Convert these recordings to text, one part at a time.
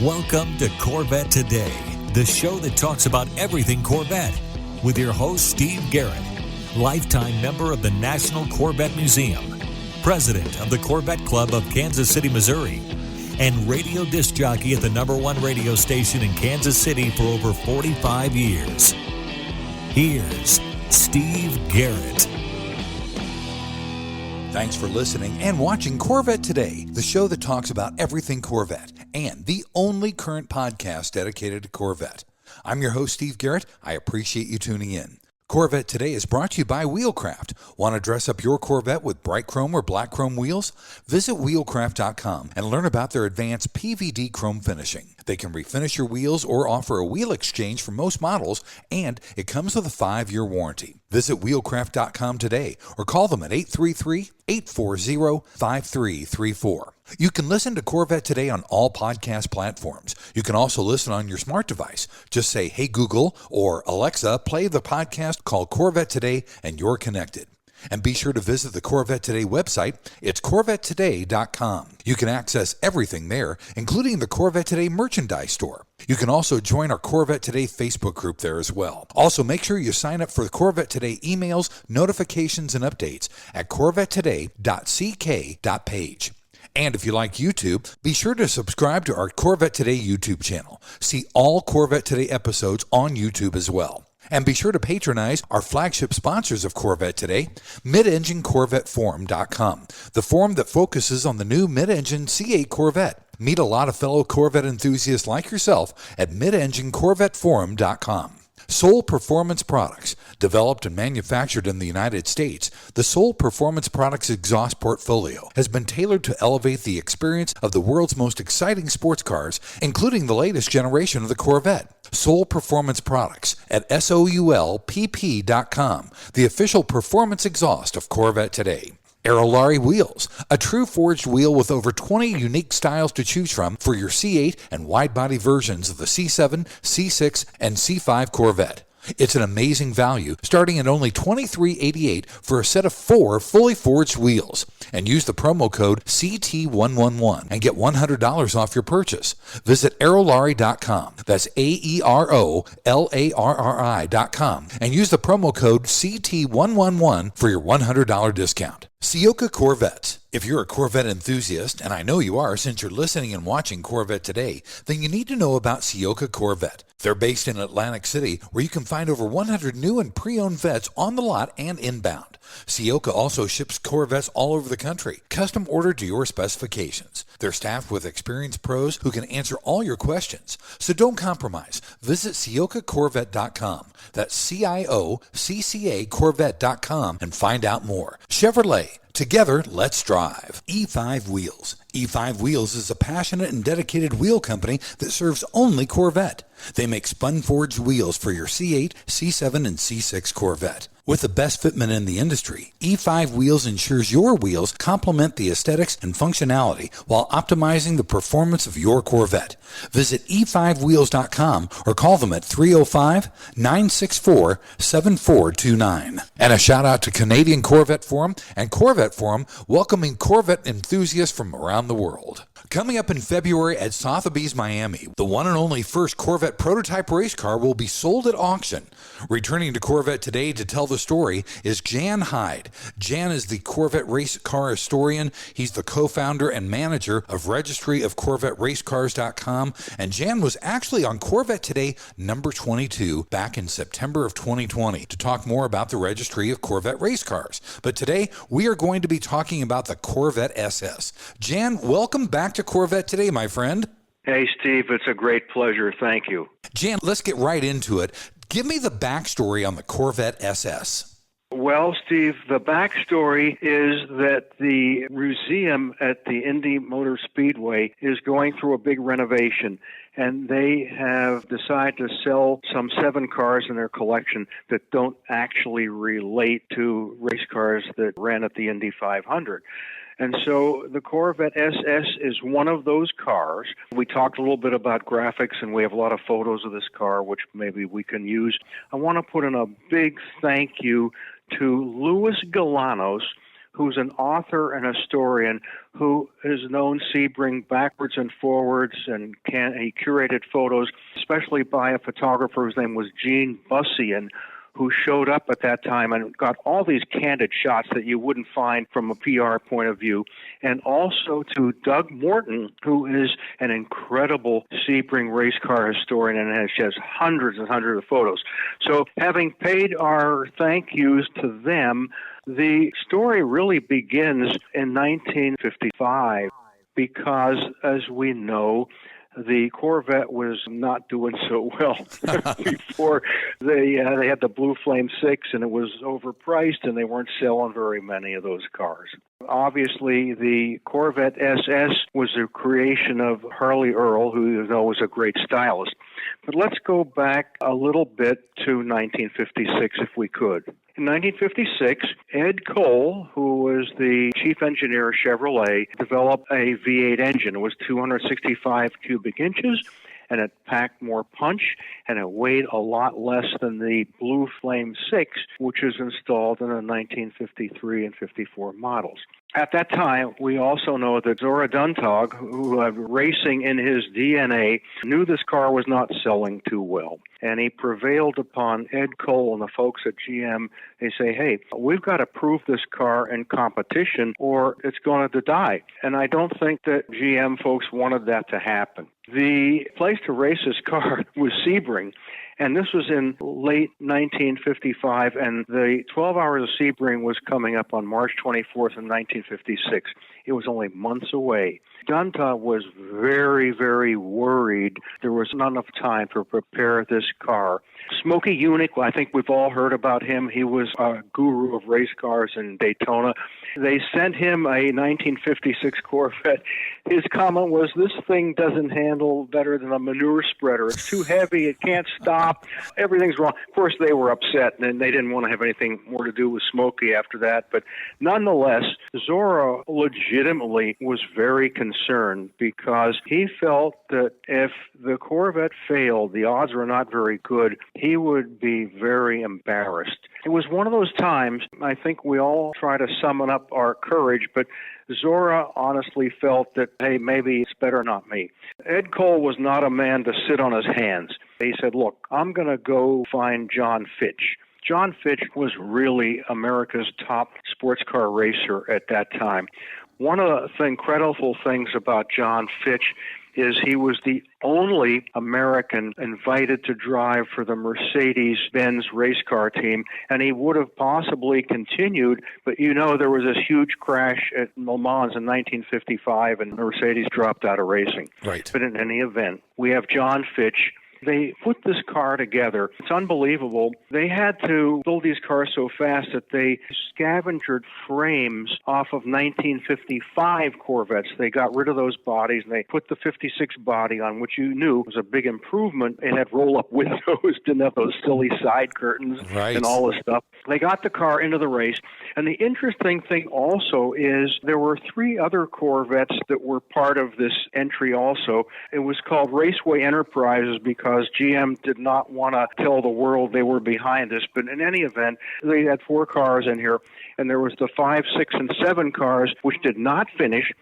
Welcome to Corvette Today, the show that talks about everything Corvette, with your host, Steve Garrett, lifetime member of the National Corvette Museum, president of the Corvette Club of Kansas City, Missouri, and radio disc jockey at the #1 radio station in Kansas City for over 45 years. Here's Steve Garrett. Thanks for listening and watching Corvette Today, the show that talks about everything Corvette, and the only current podcast dedicated to Corvette. I'm your host, Steve Garrett. I appreciate you tuning in. Corvette Today is brought to you by Wheelcraft. Want to dress up your Corvette with bright chrome or black chrome wheels? Visit wheelcraft.com and learn about their advanced PVD chrome finishing. They can refinish your wheels or offer a wheel exchange for most models, and it comes with a 5-year warranty. Visit wheelcraft.com today or call them at 833-840-5334. You can listen to Corvette Today on all podcast platforms. You can also listen on your smart device. Just say, "Hey Google," or "Alexa, play the podcast called Corvette Today," and you're connected. And be sure to visit the Corvette Today website. It's CorvetteToday.com. You can access everything there, including the Corvette Today merchandise store. You can also join our Corvette Today Facebook group there as well. Also, make sure you sign up for the Corvette Today emails, notifications, and updates at CorvetteToday.ck.page. And if you like YouTube, be sure to subscribe to our Corvette Today YouTube channel. See all Corvette Today episodes on YouTube as well. And be sure to patronize our flagship sponsors of Corvette Today, MidEngineCorvetteForum.com, the forum that focuses on the new mid-engine C8 Corvette. Meet a lot of fellow Corvette enthusiasts like yourself at MidEngineCorvetteForum.com. Soul Performance Products. Developed and manufactured in the United States, the Soul Performance Products exhaust portfolio has been tailored to elevate the experience of the world's most exciting sports cars, including the latest generation of the Corvette. Soul Performance Products at SOULPP.com, the official performance exhaust of Corvette Today. Aerolarri Wheels, a true forged wheel with over 20 unique styles to choose from for your C8 and wide-body versions of the C7, C6, and C5 Corvette. It's an amazing value, starting at only $23.88 for a set of 4 fully forged wheels. And use the promo code CT111 and get $100 off your purchase. Visit Aerolarri.com. That's AEROLARRI.com. And use the promo code CT111 for your $100 discount. Ciocca Corvettes. If you're a Corvette enthusiast, and I know you are since you're listening and watching Corvette Today, then you need to know about Ciocca Corvette. They're based in Atlantic City, where you can find over 100 new and pre-owned Vettes on the lot and inbound. Ciocca also ships Corvettes all over the country, custom ordered to your specifications. They're staffed with experienced pros who can answer all your questions. So don't compromise. Visit CioccaCorvette.com. That's CIOCCA Corvette.com and find out more. Chevrolet. Together, let's drive. E5 Wheels. E5 Wheels is a passionate and dedicated wheel company that serves only Corvette. They make spun-forged wheels for your C8, C7, and C6 Corvette. With the best fitment in the industry, E5 Wheels ensures your wheels complement the aesthetics and functionality while optimizing the performance of your Corvette. Visit e5wheels.com or call them at 305-964-7429. And a shout out to Canadian Corvette Forum and Corvette Forum, welcoming Corvette enthusiasts from around the world. Coming up in February at Sotheby's, Miami, the one and only first Corvette prototype race car will be sold at auction. Returning to Corvette Today to tell the story is Jan Hyde. Jan is the Corvette race car historian. He's the co-founder and manager of Registry of Corvette Racecars.com. And Jan was actually on Corvette Today number 22 back in September of 2020 to talk more about the Registry of Corvette Race Cars. But today we are going to be talking about the Corvette SS. Jan, welcome back to Corvette Today, my friend. Hey, Steve, it's a great pleasure. Thank you. Jan, let's get right into it. Give me the backstory on the Corvette SS. Well, Steve, the backstory is that the museum at the Indy Motor Speedway is going through a big renovation, and they have decided to sell some 7 cars in their collection that don't actually relate to race cars that ran at the Indy 500. And so the Corvette SS is one of those cars. We talked a little bit about graphics, and we have a lot of photos of this car, which maybe we can use. I want to put in a big thank you to Louis Galanos, who's an author and historian who has known Sebring backwards and forwards, and he curated photos, especially by a photographer whose name was Gene Bussian, who showed up at that time and got all these candid shots that you wouldn't find from a PR point of view. And also to Doug Morton, who is an incredible Sebring race car historian and has hundreds and hundreds of photos. So having paid our thank yous to them, the story really begins in 1955 because, as we know, the Corvette was not doing so well before they had the Blue Flame 6, and it was overpriced, and they weren't selling very many of those cars. Obviously, the Corvette SS was a creation of Harley Earl, who was a great stylist. But let's go back a little bit to 1956, if we could. In 1956, Ed Cole, who was the chief engineer of Chevrolet, developed a V8 engine. It was 265 cubic inches, and it packed more punch, and it weighed a lot less than the Blue Flame 6, which was installed in the 1953 and 54 models. At that time, we also know that Zora Duntov, who had racing in his DNA, knew this car was not selling too well. And he prevailed upon Ed Cole and the folks at GM. They say, hey, we've got to prove this car in competition or it's going to die. And I don't think that GM folks wanted that to happen. The place to race this car was Sebring. And this was in late 1955, and the 12 Hours of Sebring was coming up on March 24th in 1956. It was only months away. Duntov was very, very worried there was not enough time to prepare this car. Smokey Yunick, I think we've all heard about him. He was a guru of race cars in Daytona. They sent him a 1956 Corvette. His comment was, this thing doesn't handle better than a manure spreader. It's too heavy. It can't stop. Everything's wrong. Of course, they were upset, and they didn't want to have anything more to do with Smokey after that. But nonetheless, Zora legitimately was very concerned because he felt that if the Corvette failed, the odds were not very good, he would be very embarrassed. It was one of those times, I think we all try to summon up our courage, but Zora honestly felt that, hey, maybe it's better not me. Ed Cole was not a man to sit on his hands. He said, look, I'm going to go find John Fitch. John Fitch was really America's top sports car racer at that time. One of the incredible things about John Fitch is he was the only American invited to drive for the Mercedes-Benz race car team, and he would have possibly continued, but there was this huge crash at Le Mans in 1955, and Mercedes dropped out of racing. Right. But in any event, we have John Fitch. They put this car together. It's unbelievable. They had to build these cars so fast that they scavenged frames off of 1955 Corvettes. They got rid of those bodies, and they put the 56 body on, which you knew was a big improvement. It had roll-up windows, didn't have those silly side curtains and all this stuff. They got the car into the race. And the interesting thing also is there were 3 other Corvettes that were part of this entry also. It was called Raceway Enterprises because GM did not want to tell the world they were behind this. But in any event, they had 4 cars in here, and there was the 5, 6, and 7 cars, which did not finish.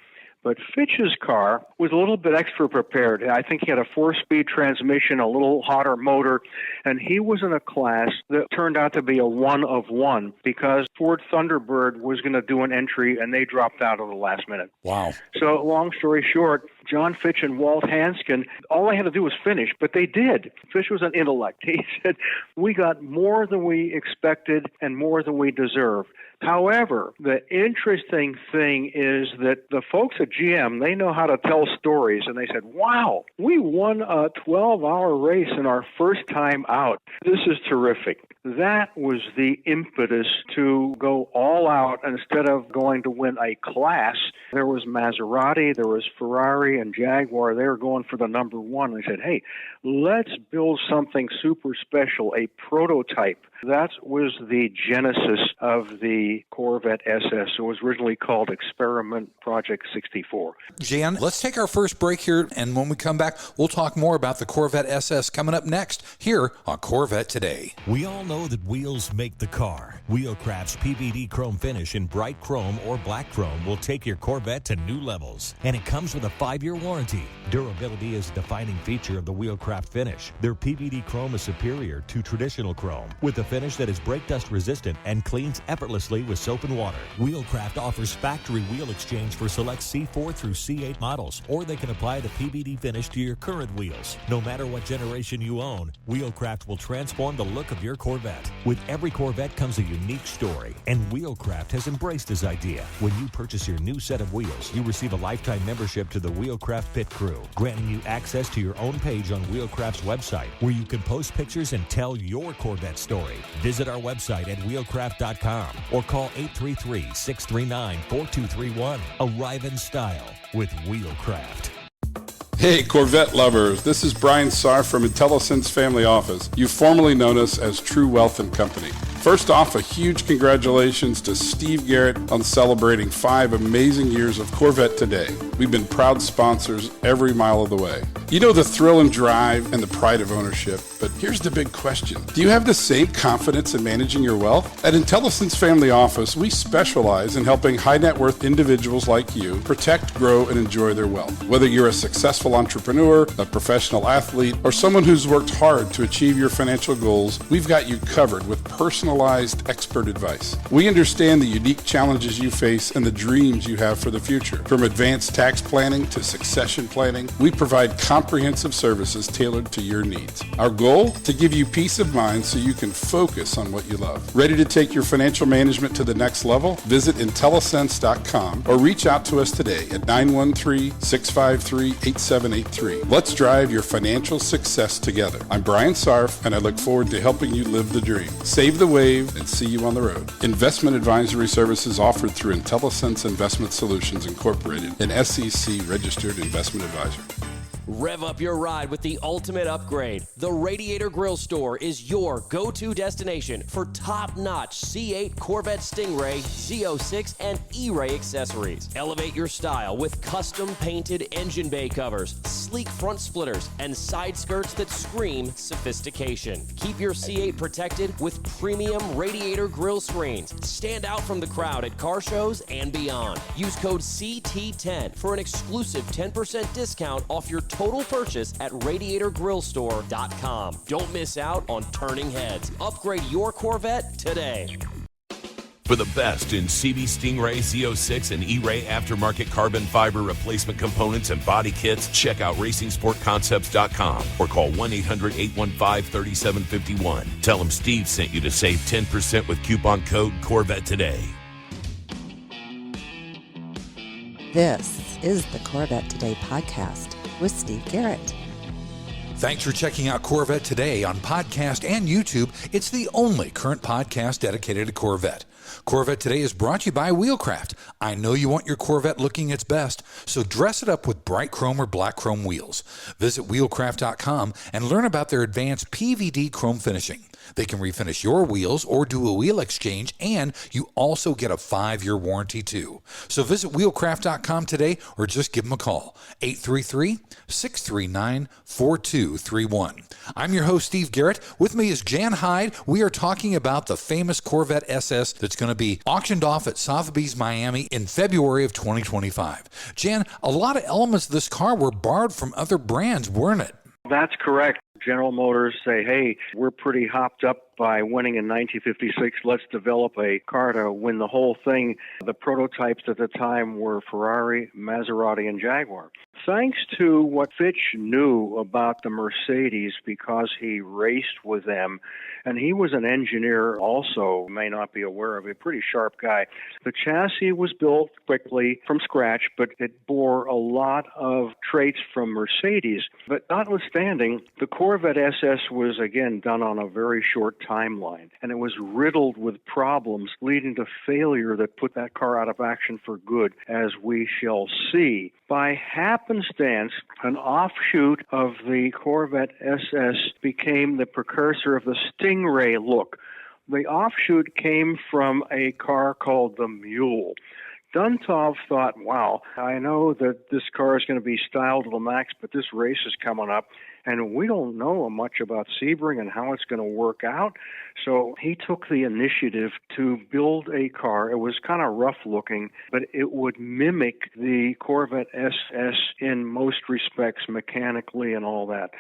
But Fitch's car was a little bit extra prepared. I think he had a 4-speed transmission, a little hotter motor, and he was in a class that turned out to be a 1 of 1 because Ford Thunderbird was going to do an entry, and they dropped out at the last minute. Wow. So long story short, John Fitch and Walt Hanskin, all they had to do was finish, but they did. Fitch was an intellect. He said, we got more than we expected and more than we deserved. However, the interesting thing is that the folks at GM, they know how to tell stories, and they said, wow, we won a 12-hour race in our first time out. This is terrific. That was the impetus to go all out. Instead of going to win a class, there was Maserati, there was Ferrari, and Jaguar. They were going for the number 1. They said, hey, let's build something super special, a prototype. That was the genesis of the Corvette SS. It was originally called Experiment Project 64. Jan, let's take our first break here, and when we come back, we'll talk more about the Corvette SS coming up next here on Corvette Today. We all know that wheels make the car. Wheelcraft's PVD chrome finish in bright chrome or black chrome will take your Corvette to new levels. And it comes with a 5-year warranty. Durability is a defining feature of the Wheelcraft finish. Their PVD chrome is superior to traditional chrome, with a finish that is brake dust resistant and cleans effortlessly with soap and water. Wheelcraft offers factory wheel exchange for select C4 through C8 models, or they can apply the PVD finish to your current wheels. No matter what generation you own, Wheelcraft will transform the look of your Corvette. With every Corvette comes a unique story, and Wheelcraft has embraced this idea. When you purchase your new set of wheels, you receive a lifetime membership to the Wheelcraft Pit Crew, granting you access to your own page on Wheelcraft's website, where you can post pictures and tell your Corvette story. Visit our website at wheelcraft.com or call 833-639-4231. Arrive in style with Wheelcraft. Hey, Corvette lovers, this is Brian Sarr from IntelliSense Family Office. You've formerly known us as True Wealth and Company. First off, a huge congratulations to Steve Garrett on celebrating 5 amazing years of Corvette Today. We've been proud sponsors every mile of the way. You know the thrill and drive and the pride of ownership, but here's the big question. Do you have the same confidence in managing your wealth? At IntelliSense Family Office, we specialize in helping high net worth individuals like you protect, grow, and enjoy their wealth. Whether you're a successful entrepreneur, a professional athlete, or someone who's worked hard to achieve your financial goals, we've got you covered with personalized expert advice. We understand the unique challenges you face and the dreams you have for the future. From advanced tax planning to succession planning, we provide comprehensive services tailored to your needs. Our goal? To give you peace of mind so you can focus on what you love. Ready to take your financial management to the next level? Visit IntelliSense.com or reach out to us today at 913-653-8783. Let's drive your financial success together. I'm Brian Sarf, and I look forward to helping you live the dream. Save the wave and see you on the road. Investment advisory services offered through IntelliSense Investment Solutions Incorporated, an SEC registered investment advisor. Rev up your ride with the ultimate upgrade. The Radiator Grill Store is your go-to destination for top-notch C8 Corvette Stingray, Z06, and E-Ray accessories. Elevate your style with custom-painted engine bay covers, sleek front splitters, and side skirts that scream sophistication. Keep your C8 protected with premium Radiator Grill screens. Stand out from the crowd at car shows and beyond. Use code CT10 for an exclusive 10% discount off your total purchase at radiatorgrillstore.com. Don't miss out on turning heads. Upgrade your Corvette today. For the best in CB Stingray, Z06, and E-Ray aftermarket carbon fiber replacement components and body kits, check out RacingSportConcepts.com or call 1-800-815-3751. Tell them Steve sent you to save 10% with coupon code Corvette Today. This is the Corvette Today podcast with Steve Garrett. Thanks for checking out Corvette Today on podcast and YouTube. It's the only current podcast dedicated to Corvette. Corvette Today is brought to you by Wheelcraft. I know you want your Corvette looking its best, so dress it up with bright chrome or black chrome wheels. Visit wheelcraft.com and learn about their advanced PVD chrome finishing. They can refinish your wheels or do a wheel exchange, and you also get a 5-year warranty too. So visit wheelcraft.com today or just give them a call, 833-639-4231. I'm your host, Steve Garrett. With me is Jan Hyde. We are talking about the famous Corvette SS that's going to be auctioned off at Sotheby's Miami in February of 2025. Jan, a lot of elements of this car were borrowed from other brands, weren't it? That's correct. General Motors say, hey, we're pretty hopped up by winning in 1956. Let's develop a car to win the whole thing. The prototypes at the time were Ferrari, Maserati, and Jaguar. Thanks to what Fitch knew about the Mercedes because he raced with them, and he was an engineer also, may not be aware of, a pretty sharp guy. The chassis was built quickly from scratch, but it bore a lot of traits from Mercedes. But notwithstanding, the Corvette SS was, again, done on a very short timeline, and it was riddled with problems leading to failure that put that car out of action for good, as we shall see. By happenstance, an offshoot of the Corvette SS became the precursor of the Stingray look. The offshoot came from a car called the Mule. Duntov thought, wow, I know that this car is going to be styled to the max, but this race is coming up, and we don't know much about Sebring and how it's going to work out. So he took the initiative to build a car. It was kind of rough looking, but it would mimic the Corvette SS in most respects, mechanically and all that.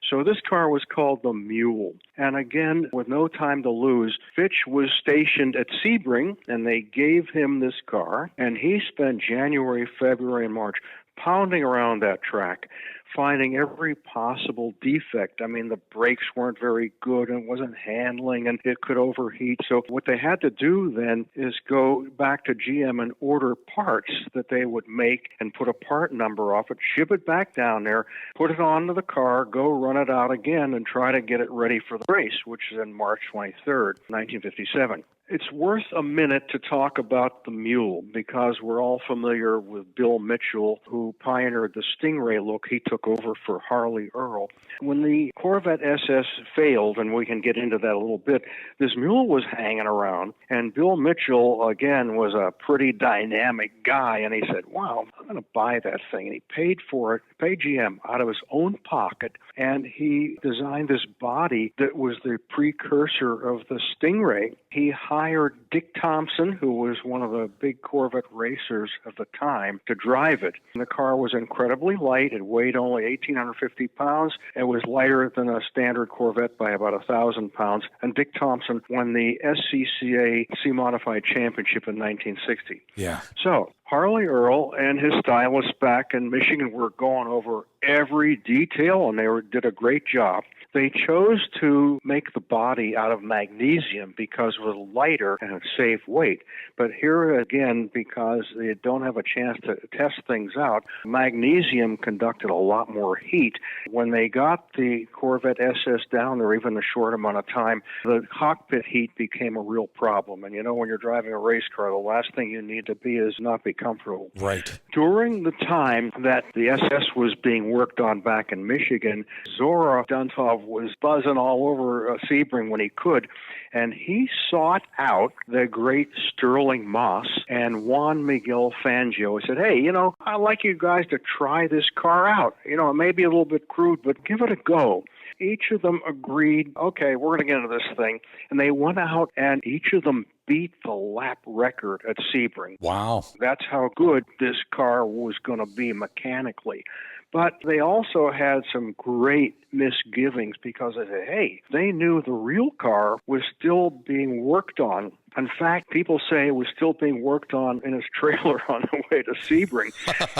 So this car was called the Mule. And again, with no time to lose, Fitch was stationed at Sebring, and they gave him this car, and he spent January, February, and March pounding around that track, finding every possible defect. I mean, the brakes weren't very good and wasn't handling, and it could overheat. So what they had to do then is go back to GM and order parts that they would make and put a part number off it, ship it back down there, put it onto the car, go run it out again, and try to get it ready for the race, which is in March 23rd, 1957. It's worth a minute to talk about the Mule because we're all familiar with Bill Mitchell, who pioneered the Stingray look. He took over for Harley Earl. When the Corvette SS failed, and we can get into that a little bit, this Mule was hanging around, and Bill Mitchell, again, was a pretty dynamic guy, and he said, wow, I'm going to buy that thing. And he paid for it, paid GM out of his own pocket, and he designed this body that was the precursor of the Stingray. He hired Dick Thompson, who was one of the big Corvette racers of the time, to drive it. And the car was incredibly light. It weighed only 1,850 pounds. It was lighter than a standard Corvette by about 1,000 pounds. And Dick Thompson won the SCCA C-Modified Championship in 1960. Yeah. So Harley Earl and his stylist back in Michigan were going over every detail, and they did a great job. They chose to make the body out of magnesium because it was lighter and it saved weight. But here again, because they don't have a chance to test things out, magnesium conducted a lot more heat. When they got the Corvette SS down there, even a short amount of time, the cockpit heat became a real problem. And you know, when you're driving a race car, the last thing you need to be is not be comfortable. Right. During the time that the SS was being worked on back in Michigan, Zora Duntov was buzzing all over Sebring when he could, and he sought out the great Sterling Moss and Juan Miguel Fangio. He said, hey, you know, I'd like you guys to try this car out. You know, it may be a little bit crude, but give it a go. Each of them agreed, okay, we're going to get into this thing. And they went out, and each of them beat the lap record at Sebring. Wow. That's how good this car was going to be mechanically. But they also had some great misgivings because they said, hey, they knew the real car was still being worked on. In fact, people say it was still being worked on in his trailer on the way to Sebring.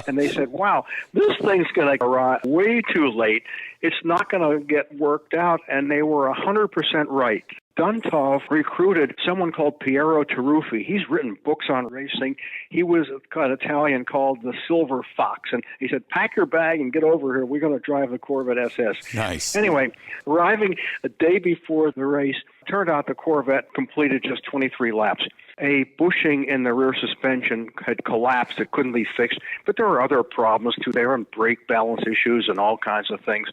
And they said, wow, this thing's going to arrive way too late. It's not going to get worked out. And they were 100% right. Duntov recruited someone called Piero Taruffi. He's written books on racing. He was an Italian called the Silver Fox. And he said, pack your bag and get over here. We're going to drive the Corvette SS. Nice. Anyway, arriving a day before the race, turned out the Corvette completed just 23 laps. A bushing in the rear suspension had collapsed. It couldn't be fixed. But there were other problems, too. They were in brake balance issues and all kinds of things.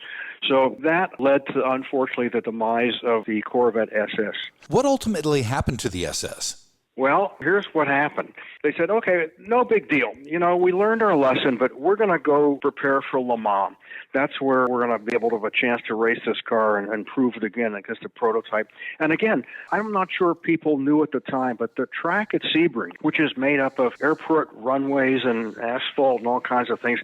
So that led to, unfortunately, the demise of the Corvette SS. What ultimately happened to the SS? Well, here's what happened. They said, okay, no big deal. You know, we learned our lesson, but we're going to go prepare for Le Mans. That's where we're going to be able to have a chance to race this car and prove it again against the prototype. And again, I'm not sure people knew at the time, but the track at Sebring, which is made up of airport runways and asphalt and all kinds of things,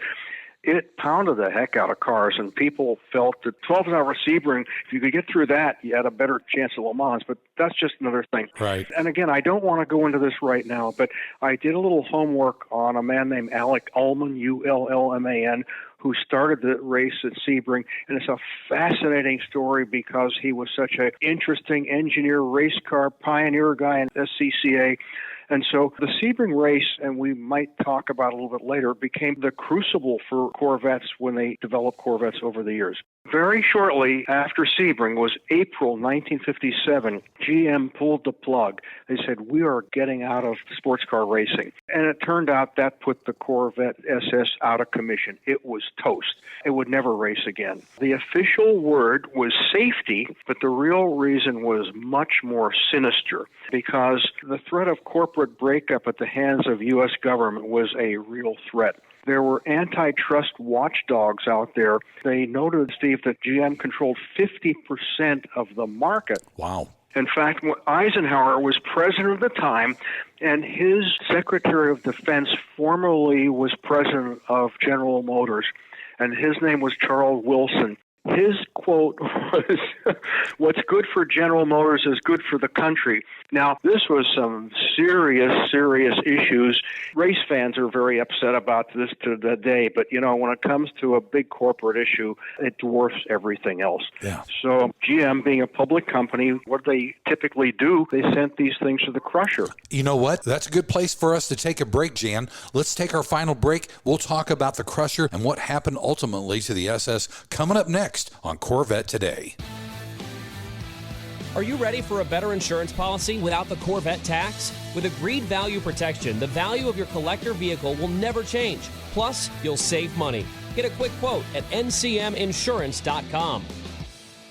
it pounded the heck out of cars, and people felt that 12-hour Sebring, if you could get through that, you had a better chance at Le Mans, but that's just another thing. Right. And again, I don't want to go into this right now, but I did a little homework on a man named Alec Ullman, Ullman, who started the race at Sebring, and it's a fascinating story because he was such an interesting engineer, race car pioneer guy in SCCA. And so the Sebring race, and we might talk about a little bit later, became the crucible for Corvettes when they developed Corvettes over the years. Very shortly after Sebring, was April 1957, GM pulled the plug. They said, we are getting out of sports car racing. And it turned out that put the Corvette SS out of commission. It was toast. It would never race again. The official word was safety, but the real reason was much more sinister, because the threat of corporate breakup at the hands of U.S. government was a real threat. There were antitrust watchdogs out there. They noted, Steve, that GM controlled 50% of the market. Wow. In fact, Eisenhower was president at the time, and his Secretary of Defense formerly was president of General Motors, and his name was Charles Wilson. His quote was, what's good for General Motors is good for the country. Now, this was some serious issues. Race fans are very upset about this to the day, but, when it comes to a big corporate issue, it dwarfs everything else. Yeah. So GM, being a public company, what they typically do, they sent these things to the crusher. You know what? That's a good place for us to take a break, Jan. Let's take our final break. We'll talk about the crusher and what happened ultimately to the SS coming up next on Corvette Today. Are you ready for a better insurance policy without the Corvette tax? With agreed value protection, the value of your collector vehicle will never change. Plus, you'll save money. Get a quick quote at ncminsurance.com.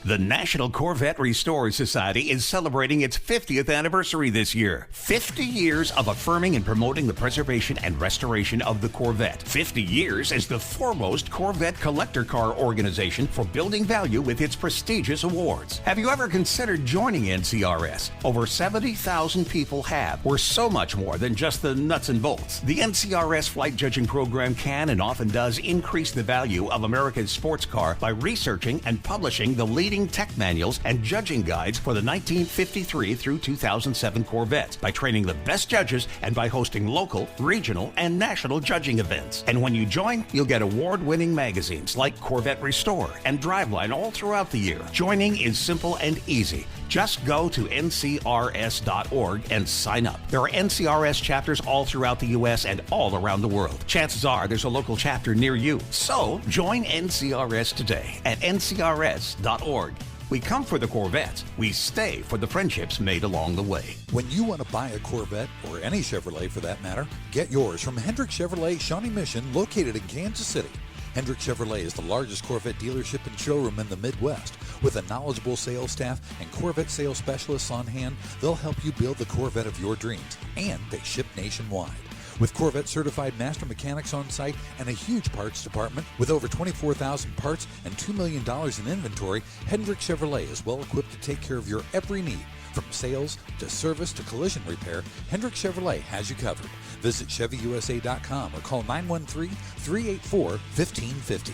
The National Corvette Restored Society is celebrating its 50th anniversary this year. 50 years of affirming and promoting the preservation and restoration of the Corvette. 50 years as the foremost Corvette collector car organization for building value with its prestigious awards. Have you ever considered joining NCRS? Over 70,000 people have. We're so much more than just the nuts and bolts. The NCRS flight judging program can and often does increase the value of America's sports car by researching and publishing the leading tech manuals and judging guides for the 1953 through 2007 Corvettes, by training the best judges and by hosting local, regional, and national judging events. And when you join, you'll get award-winning magazines like Corvette Restored and Driveline all throughout the year. Joining is simple and easy. Just go to ncrs.org and sign up. There are NCRS chapters all throughout the U.S. and all around the world. Chances are there's a local chapter near you. So join NCRS today at ncrs.org. We come for the Corvettes. We stay for the friendships made along the way. When you want to buy a Corvette, or any Chevrolet for that matter, get yours from Hendrick Chevrolet Shawnee Mission, located in Kansas City. Hendrick Chevrolet is the largest Corvette dealership and showroom in the Midwest. With a knowledgeable sales staff and Corvette sales specialists on hand, they'll help you build the Corvette of your dreams, and they ship nationwide. With Corvette certified master mechanics on site and a huge parts department with over 24,000 parts and $2 million in inventory, Hendrick Chevrolet is well equipped to take care of your every need. From sales to service to collision repair, Hendrick Chevrolet has you covered. Visit ChevyUSA.com or call 913-384-1550.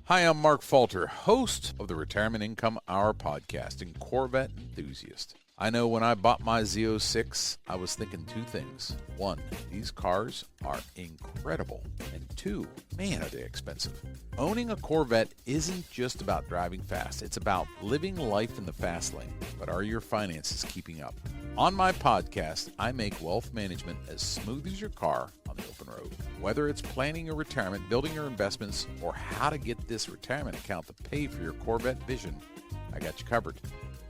Hi, I'm Mark Falter, host of the Retirement Income Hour podcast and Corvette enthusiast. I know when I bought my Z06, I was thinking two things. One, these cars are incredible. And two, man, are they expensive. Owning a Corvette isn't just about driving fast. It's about living life in the fast lane. But are your finances keeping up? On my podcast, I make wealth management as smooth as your car on the open road. Whether it's planning your retirement, building your investments, or how to get this retirement account to pay for your Corvette vision, I got you covered.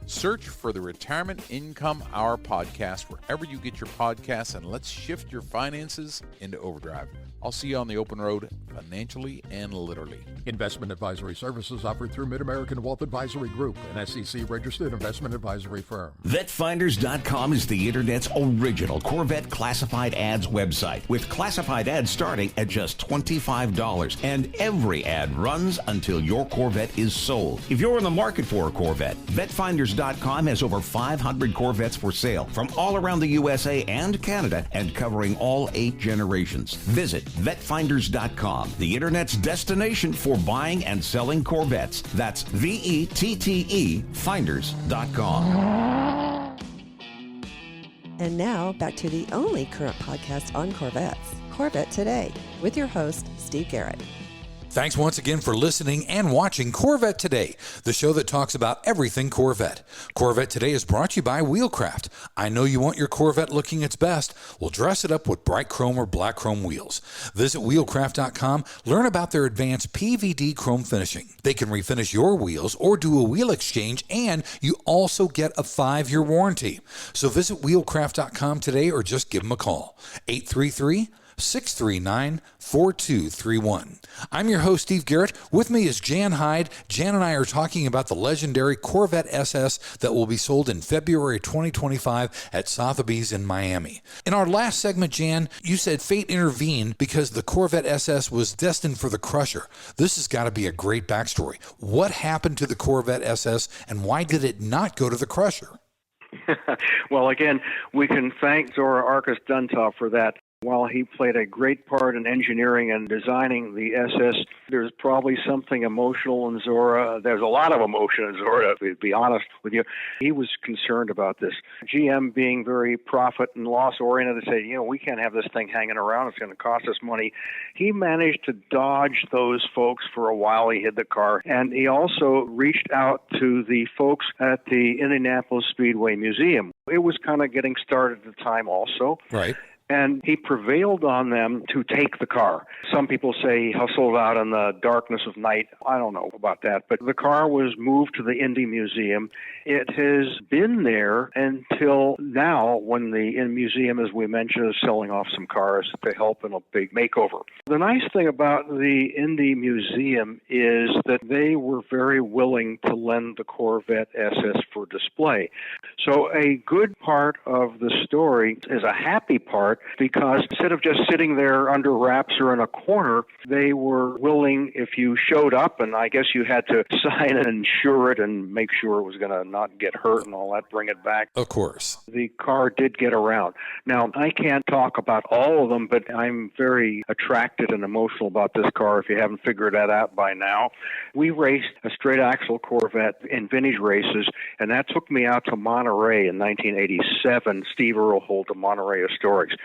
Search for the Retirement Income Hour podcast wherever you get your podcasts, and let's shift your finances into overdrive. I'll see you on the open road, financially and literally. Investment advisory services offered through Mid-American Wealth Advisory Group, an SEC-registered investment advisory firm. VetFinders.com is the Internet's original Corvette classified ads website, with classified ads starting at just $25, and every ad runs until your Corvette is sold. If you're in the market for a Corvette, VetFinders.com has over 500 Corvettes for sale from all around the USA and Canada, and covering all 8 generations. Visit VetFinders.com, the Internet's destination for buying and selling Corvettes. That's VETTE Finders.com. And now back to the only current podcast on Corvettes, Corvette Today, with your host, Steve Garrett. Thanks once again for listening and watching Corvette Today, the show that talks about everything Corvette. Corvette Today is brought to you by Wheelcraft. I know you want your Corvette looking its best. Well, dress it up with bright chrome or black chrome wheels. Visit wheelcraft.com, learn about their advanced PVD chrome finishing. They can refinish your wheels or do a wheel exchange, and you also get a 5-year warranty. So visit wheelcraft.com today or just give them a call. 833-639-4231. I'm your host, Steve Garrett. With me is Jan Hyde. Jan and I are talking about the legendary Corvette SS that will be sold in February 2025 at Sotheby's in Miami. In our last segment, Jan, you said fate intervened because the Corvette SS was destined for the crusher. This has got to be a great backstory. What happened to the Corvette SS and why did it not go to the crusher? Well, again, we can thank Zora Arkus Duntov for that. While he played a great part in engineering and designing the SS, there's probably something emotional in Zora. There's a lot of emotion in Zora, to be honest with you. He was concerned about this. GM being very profit and loss oriented, they say, we can't have this thing hanging around. It's going to cost us money. He managed to dodge those folks for a while. He hid the car. And he also reached out to the folks at the Indianapolis Speedway Museum. It was kind of getting started at the time also. Right. And he prevailed on them to take the car. Some people say he hustled out in the darkness of night. I don't know about that. But the car was moved to the Indy Museum. It has been there until now when the museum, as we mentioned, is selling off some cars to help in a big makeover. The nice thing about the Indy Museum is that they were very willing to lend the Corvette SS for display. So a good part of the story is a happy part, because instead of just sitting there under wraps or in a corner, they were willing, if you showed up, and I guess you had to sign and insure it and make sure it was going to not get hurt and all that, bring it back. Of course. The car did get around. Now, I can't talk about all of them, but I'm very attracted and emotional about this car, if you haven't figured that out by now. We raced a straight axle Corvette in vintage races, and that took me out to Monterey in 1987. Steve Earle holds the Monterey Historics.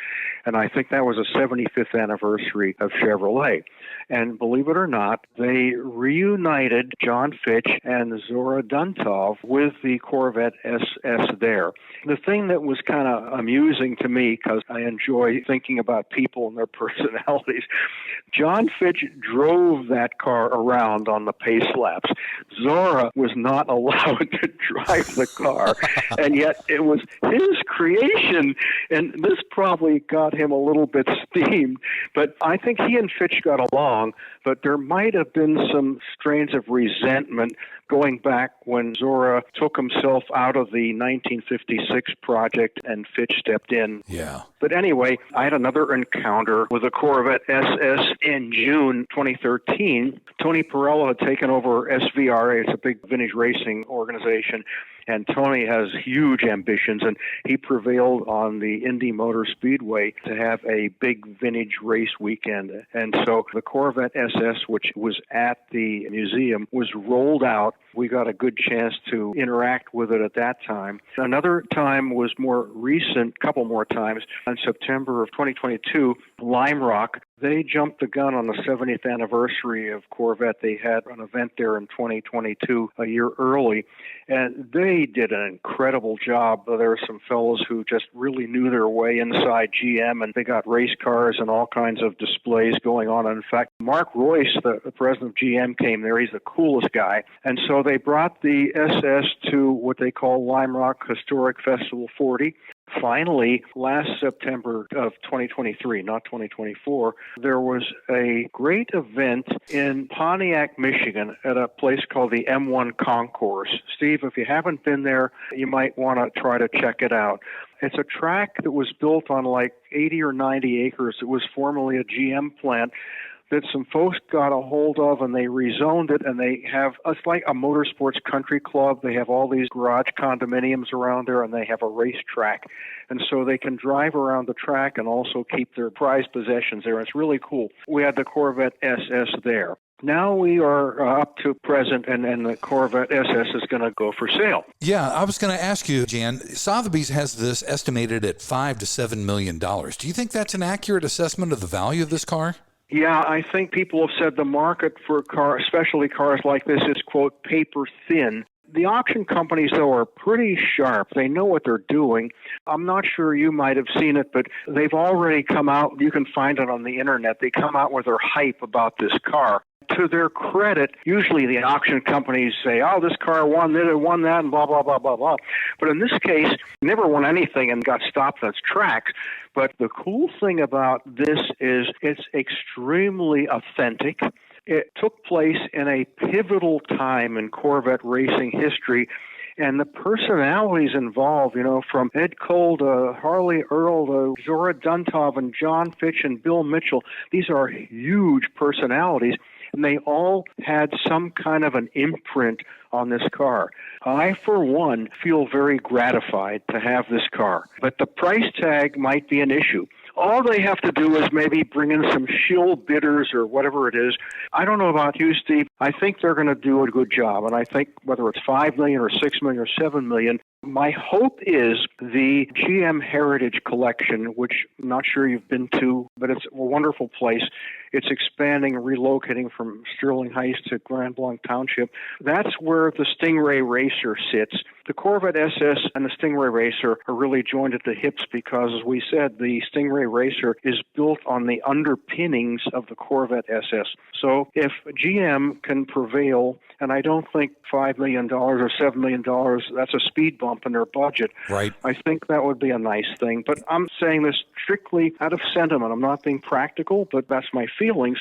And I think that was the 75th anniversary of Chevrolet. And believe it or not, they reunited John Fitch and Zora Duntov with the Corvette SS there. The thing that was kind of amusing to me, because I enjoy thinking about people and their personalities, John Fitch drove that car around on the pace laps. Zora was not allowed to drive the car, and yet it was his creation, and this probably got him a little bit steamed, but I think he and Fitch got along, but there might have been some strains of resentment going back when Zora took himself out of the 1956 project and Fitch stepped in. Yeah. But anyway, I had another encounter with a Corvette SS in June 2013. Tony Perello had taken over SVRA. It's a big vintage racing organization. And Tony has huge ambitions, and he prevailed on the Indy Motor Speedway to have a big vintage race weekend. And so the Corvette SS, which was at the museum, was rolled out. We got a good chance to interact with it at that time. Another time was more recent, couple more times. In September of 2022, Lime Rock, they jumped the gun on the 70th anniversary of Corvette. They had an event there in 2022, a year early, and they did an incredible job. There were some fellows who just really knew their way inside GM, and they got race cars and all kinds of displays going on. In fact, Mark Royce, the president of GM, came there. He's the coolest guy. And so they brought the SS to what they call Lime Rock Historic Festival 40. Finally, last September of 2023, not 2024, there was a great event in Pontiac, Michigan at a place called the M1 Concourse. Steve, if you haven't been there, you might want to try to check it out. It's a track that was built on like 80 or 90 acres. It was formerly a GM plant that some folks got a hold of, and they rezoned it, and they have, it's like a motorsports country club. They have all these garage condominiums around there, and they have a racetrack. And so they can drive around the track and also keep their prized possessions there. It's really cool. We had the Corvette SS there. Now we are up to present, and the Corvette SS is going to go for sale. Yeah, I was going to ask you, Jan, Sotheby's has this estimated at $5 to $7 million. Do you think that's an accurate assessment of the value of this car? Yeah, I think people have said the market for especially cars like this is, quote, paper thin. The auction companies, though, are pretty sharp. They know what they're doing. I'm not sure you might have seen it, but they've already come out. You can find it on the internet. They come out with their hype about this car. To their credit, usually the auction companies say, oh, this car won this, it won that, and blah, blah, blah, blah, blah. But in this case, never won anything and got stopped in its tracks. But the cool thing about this is it's extremely authentic. It took place in a pivotal time in Corvette racing history. And the personalities involved, from Ed Cole to Harley Earl to Zora Duntov and John Fitch and Bill Mitchell, these are huge personalities. And they all had some kind of an imprint on this car. I, for one, feel very gratified to have this car. But the price tag might be an issue. All they have to do is maybe bring in some shill bidders or whatever it is. I don't know about you, Steve. I think they're going to do a good job. And I think whether it's $5 million or $6 million or $7 million, my hope is the GM Heritage Collection, which I'm not sure you've been to, but it's a wonderful place. It's expanding and relocating from Sterling Heights to Grand Blanc Township. That's where the Stingray Racer sits. The Corvette SS and the Stingray Racer are really joined at the hips because, as we said, the Stingray Racer is built on the underpinnings of the Corvette SS. So if GM can prevail, and I don't think $5 million or $7 million, that's a speed bump in their budget. Right. I think that would be a nice thing. But I'm saying this strictly out of sentiment. I'm not being practical, but that's my feelings.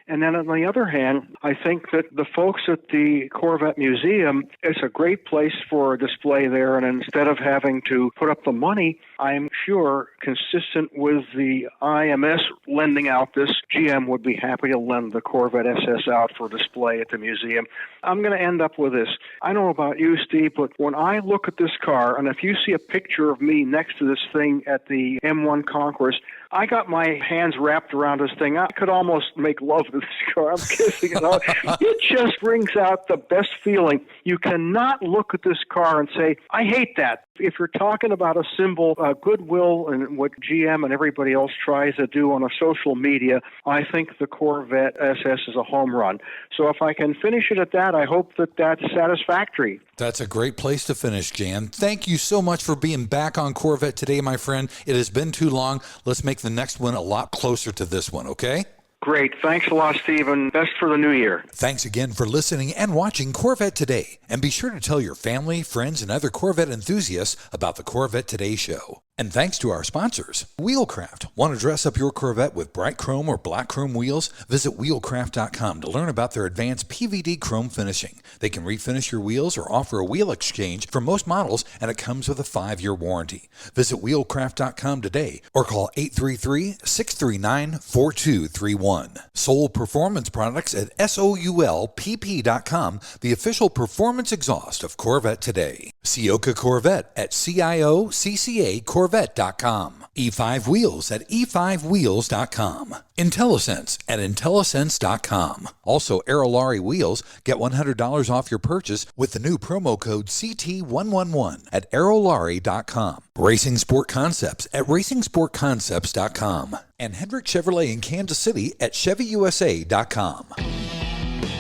And then on the other hand, I think that the folks at the Corvette Museum, it's a great place for a display there. And instead of having to put up the money, I'm sure, consistent with the IMS lending out this, GM would be happy to lend the Corvette SS out for display at the museum. I'm going to end up with this. I don't know about you, Steve, but when I look at this car, and if you see a picture of me next to this thing at the M1 Concourse, I got my hands wrapped around this thing. I could almost make love to this car. I'm kissing it out. It just brings out the best feeling. You cannot look at this car and say, I hate that. If you're talking about a symbol, goodwill, and what GM and everybody else tries to do on a social media, I think the Corvette SS is a home run. So if I can finish it at that, I hope that that's satisfactory. That's a great place to finish, Jan. Thank you so much for being back on Corvette Today, my friend. It has been too long. Let's make the next one a lot closer to this one, okay? Great. Thanks a lot, Steve, and best for the new year. Thanks again for listening and watching Corvette Today. And be sure to tell your family, friends, and other Corvette enthusiasts about the Corvette Today show. And thanks to our sponsors, Wheelcraft. Want to dress up your Corvette with bright chrome or black chrome wheels? Visit wheelcraft.com to learn about their advanced PVD chrome finishing. They can refinish your wheels or offer a wheel exchange for most models, and it comes with a 5-year warranty. Visit wheelcraft.com today or call 833-639-4231. Soul Performance Products at SOULPP.com, the official performance exhaust of Corvette Today. Ciocca Corvette at CIOCCA Corvette.com. E5 Wheels at E5Wheels.com. IntelliSense at IntelliSense.com. Also, Aerolarri Wheels. Get $100 off your purchase with the new promo code CT111 at Aerolarri.com. Racing Sport Concepts at RacingSportConcepts.com. And Hendrick Chevrolet in Kansas City at ChevyUSA.com.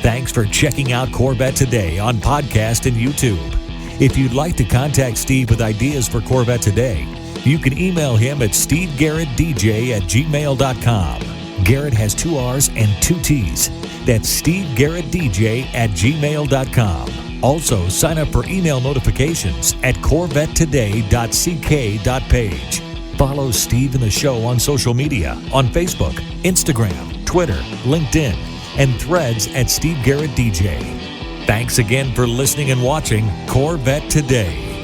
Thanks for checking out Corvette Today on podcast and YouTube. If you'd like to contact Steve with ideas for Corvette Today, you can email him at stevegarrettdj@gmail.com. Garrett has 2 R's and 2 T's. That's stevegarrettdj@gmail.com. Also, sign up for email notifications at corvettetoday.ck.page. Follow Steve and the show on social media on Facebook, Instagram, Twitter, LinkedIn, and Threads at Steve Garrett DJ. Thanks again for listening and watching Corvette Today.